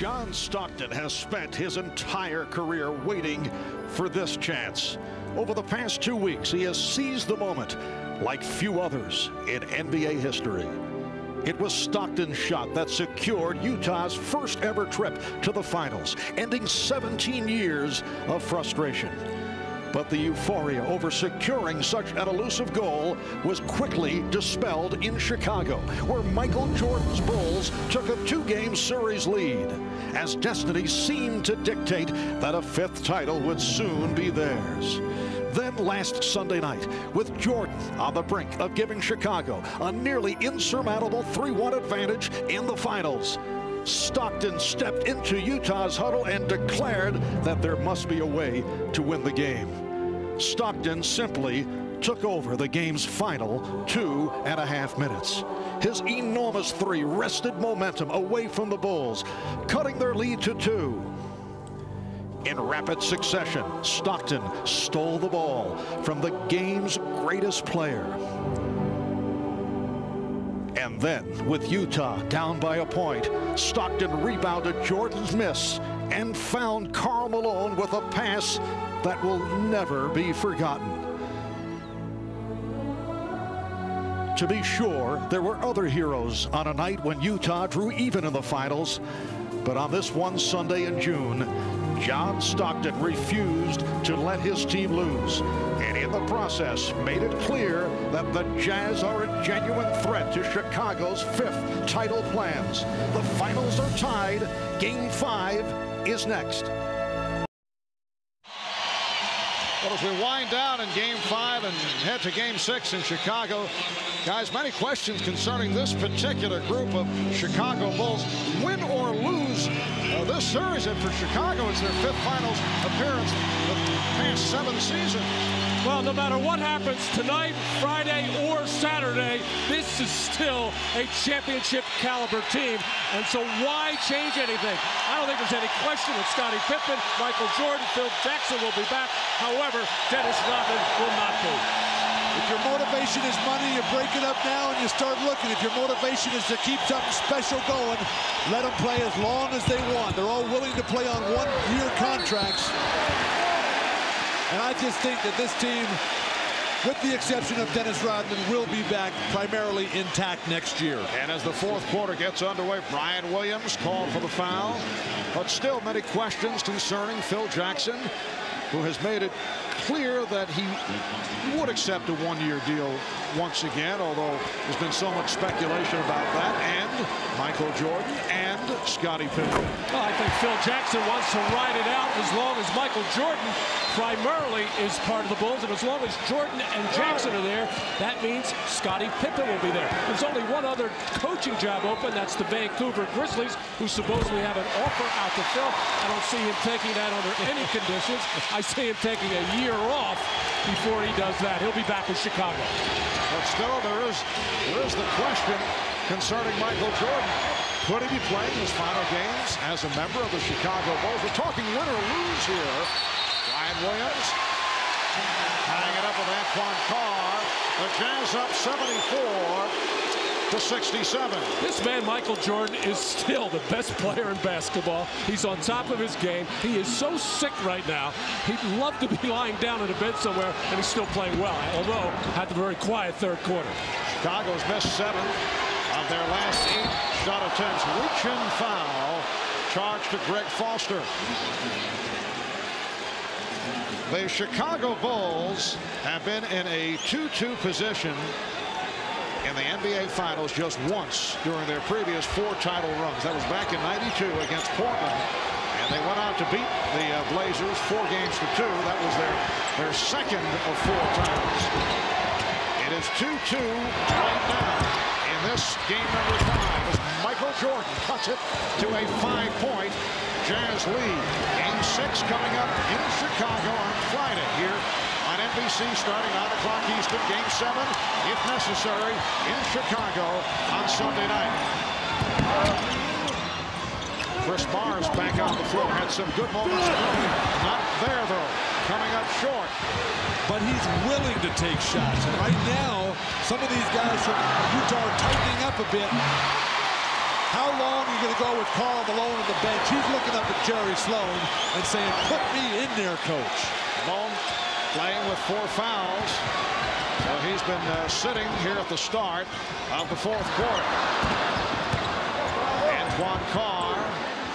John Stockton has spent his entire career waiting for this chance. Over the past 2 weeks, he has seized the moment like few others in NBA history. It was Stockton's shot that secured Utah's first ever trip to the finals, ending 17 years of frustration. But the euphoria over securing such an elusive goal was quickly dispelled in Chicago, where Michael Jordan's Bulls took a 2-game series lead, as destiny seemed to dictate that a 5th title would soon be theirs. Then last Sunday night, with Jordan on the brink of giving Chicago a nearly insurmountable 3-1 advantage in the finals, Stockton stepped into Utah's huddle and declared that there must be a way to win the game. Stockton simply took over the game's final 2.5 minutes. His enormous 3 wrested momentum away from the Bulls, cutting their lead to 2. In rapid succession, Stockton stole the ball from the game's greatest player. And then, with Utah down by a point, Stockton rebounded Jordan's miss and found Karl Malone with a pass that will never be forgotten. To be sure, there were other heroes on a night when Utah drew even in the finals, but on this one Sunday in June, John Stockton refused to let his team lose, and in the process made it clear that the Jazz are a genuine threat to Chicago's 5th title plans. The finals are tied. Game 5 is next. Well, as we wind down in Game 5 and head to Game 6 in Chicago, guys, many questions concerning this particular group of Chicago Bulls. Win or lose this series, and for Chicago, it's their 5th finals appearance of the past 7 seasons. Well, no matter what happens tonight, Friday, or Saturday, this is still a championship caliber team. And so why change anything? I don't think there's any question that Scottie Pippen, Michael Jordan, Phil Jackson will be back. However, Dennis Rodman will not be. If your motivation is money, you break it up now and you start looking. If your motivation is to keep something special going, let them play as long as they want. They're all willing to play on 1-year contracts. And I just think that this team, with the exception of Dennis Rodman, will be back primarily intact next year. And as the 4th quarter gets underway, Brian Williams called for the foul. But still many questions concerning Phil Jackson, who has made it clear that he would accept a 1-year deal once again, although there's been so much speculation about that, and Michael Jordan and Scottie Pippen. Well, I think Phil Jackson wants to ride it out as long as Michael Jordan primarily is part of the Bulls, and as long as Jordan and Jackson are there, that means Scottie Pippen will be there. There's only one other coaching job open, that's the Vancouver Grizzlies, who supposedly have an offer out to Phil. I don't see him taking that under any conditions. I see him taking a year off before he does that. He'll be back in Chicago. But still, there is the question concerning Michael Jordan. Could he be playing his final games as a member of the Chicago Bulls? We're talking win or lose here. Brian Williams tying it up with Antoine Carr. The Jazz up 74-67. This man, Michael Jordan, is still the best player in basketball. He's on top of his game. He is so sick right now. He'd love to be lying down in a bed somewhere, and he's still playing well, although had the very quiet 3rd quarter. Chicago's missed 7 of their last 8 shot attempts. Reach-in foul charged to Greg Foster. The Chicago Bulls have been in a 2-2 position in the NBA Finals just once during their previous 4 title runs. That was back in '92 against Portland. And they went out to beat the Blazers 4 games to 2. That was their second of 4 titles. It is 2-2 right now in this game number 5 as Michael Jordan cuts it to a 5-point Jazz lead. Game 6 coming up in Chicago on Friday here on NBC starting 9 o'clock Eastern. Game 7, if necessary, in Chicago on Sunday night. Chris Barnes back on the floor. Had some good moments. Not there, though. Coming up short. But he's willing to take shots. And right now, some of these guys from Utah are tightening up a bit. How long are you going to go with Karl Malone on the bench? He's looking up at Jerry Sloan and saying, put me in there, coach. Malone playing with 4 fouls. So he's been sitting here at the start of the 4th quarter. Antoine Carr.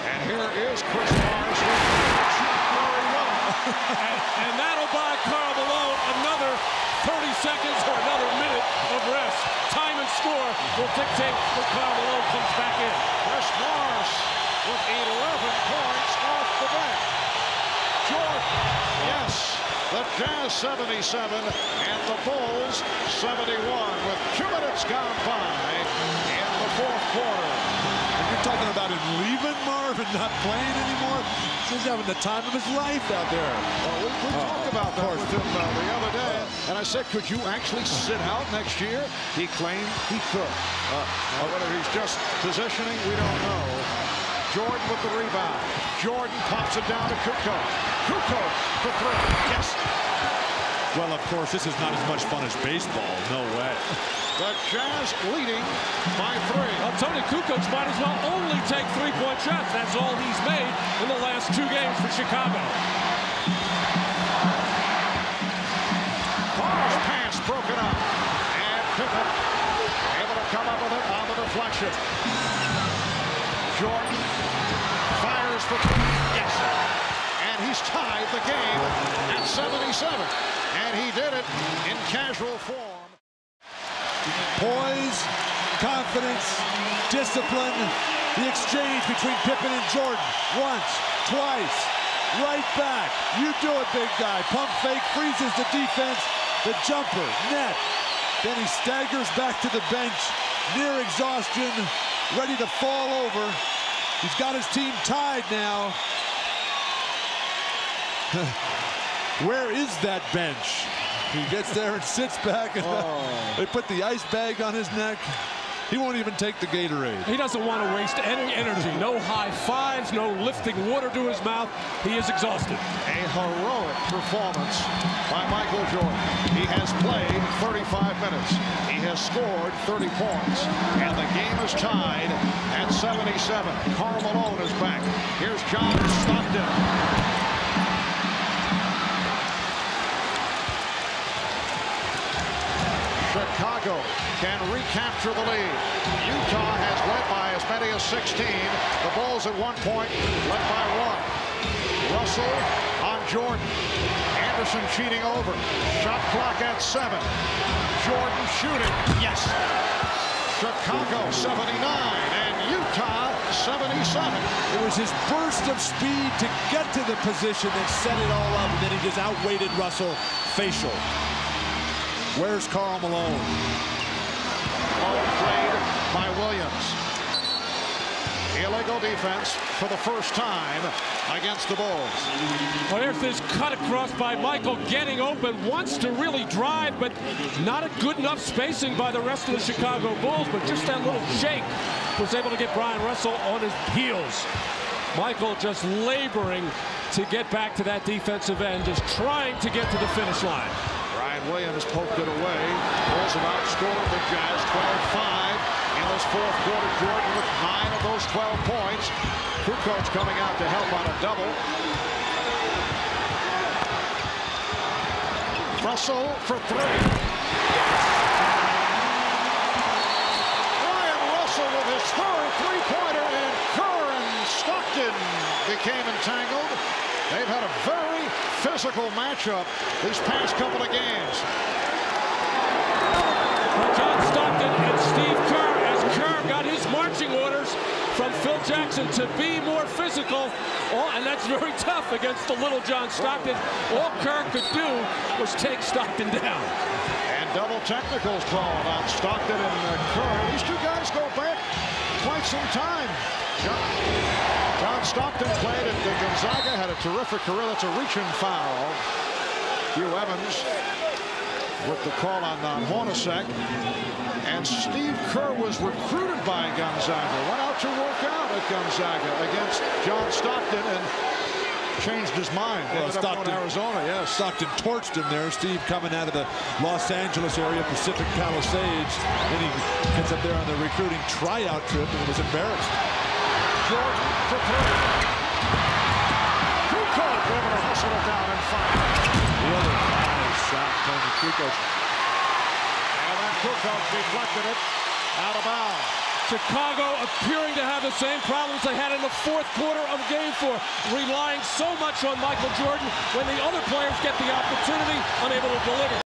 And here is Chris Mars. and that'll buy Karl Malone another 30 seconds or another minute of rest. Time and score will dictate when Karl Malone comes back in. Chris Morris with 11 points off the bench. Jordan, yes, the Jazz 77 and the Bulls 71 with 2 minutes gone by in the 4th quarter. And you're talking about him leaving, Marvin, not playing anymore? He's having the time of his life out there. Well, we talked about that with him the other day, and I said, could you actually sit out next year? He claimed he could. Whether he's just positioning, we don't know. Jordan with the rebound. Jordan pops it down to Kukoc. Kukoc for 3. Yes. Well, of course, this is not as much fun as baseball. No way. The Jazz leading by 3. Well, Tony Kukoc might as well only take 3-point shots. That's all he's made in the last 2 games for Chicago. Carl's pass broken up. And Pippen able to come up with it on the deflection. Jordan fires for 3. Yes. And he's tied the game at 77. And he did it in casual form. Poise, confidence, discipline, the exchange between Pippen and Jordan. Once, twice, right back. You do it, big guy. Pump fake, freezes the defense. The jumper, net. Then he staggers back to the bench, near exhaustion, ready to fall over. He's got his team tied now. Where is that bench? He gets there and sits back, and they put the ice bag on his neck. He won't even take the Gatorade. He doesn't want to waste any energy. No high fives, no lifting water to his mouth. He is exhausted. A heroic performance by Michael Jordan. He has played 35 minutes. He has scored 30 points. And the game is tied at 77. Karl Malone is back. Here's John Stockton. Chicago can recapture the lead. Utah has led by as many as 16. The Bulls at one point led by 1. Russell on Jordan. Anderson cheating over. Shot clock at 7. Jordan shooting. Yes. Chicago 79 and Utah 77. It was his burst of speed to get to the position that set it all up, and then he just outweighted Russell facial. Where's Karl Malone? Ball played by Williams. Illegal defense for the first time against the Bulls. Well, there's this cut across by Michael, getting open, wants to really drive, but not a good enough spacing by the rest of the Chicago Bulls, but just that little shake was able to get Brian Russell on his heels. Michael just laboring to get back to that defensive end, just trying to get to the finish line. Williams poked it away. Bulls have outscored the Jazz 12-5 in this 4th quarter. Jordan with 9 of those 12 points. Kukoc coming out to help on a double. Russell for 3. Brian Russell with his 3rd 3-pointer, and Kerr and Stockton became entangled. They've had a very physical matchup these past couple of games. John Stockton and Steve Kerr, as Kerr got his marching orders from Phil Jackson to be more physical. And that's very tough against the little John Stockton. All Kerr could do was take Stockton down. And double technicals called on Stockton and Kerr. These 2 guys go back quite some time. John Stockton played at Gonzaga, had a terrific career. That's a reaching foul. Hugh Evans with the call on Hornacek. And Steve Kerr was recruited by Gonzaga. Went out to work out at Gonzaga against John Stockton. And changed his mind. Well, Stockton, Arizona, yes. Stockton torched him there. Steve coming out of the Los Angeles area, Pacific Palisades. Then he gets up there on the recruiting tryout trip and was embarrassed. Jordan for three. Kukoc able to hustle it down and fire. The other nice shot, Tony Kukoc. And then Kukoc deflected it out of bounds. Chicago appearing to have the same problems they had in the fourth quarter of Game 4, relying so much on Michael Jordan when the other players get the opportunity, unable to deliver.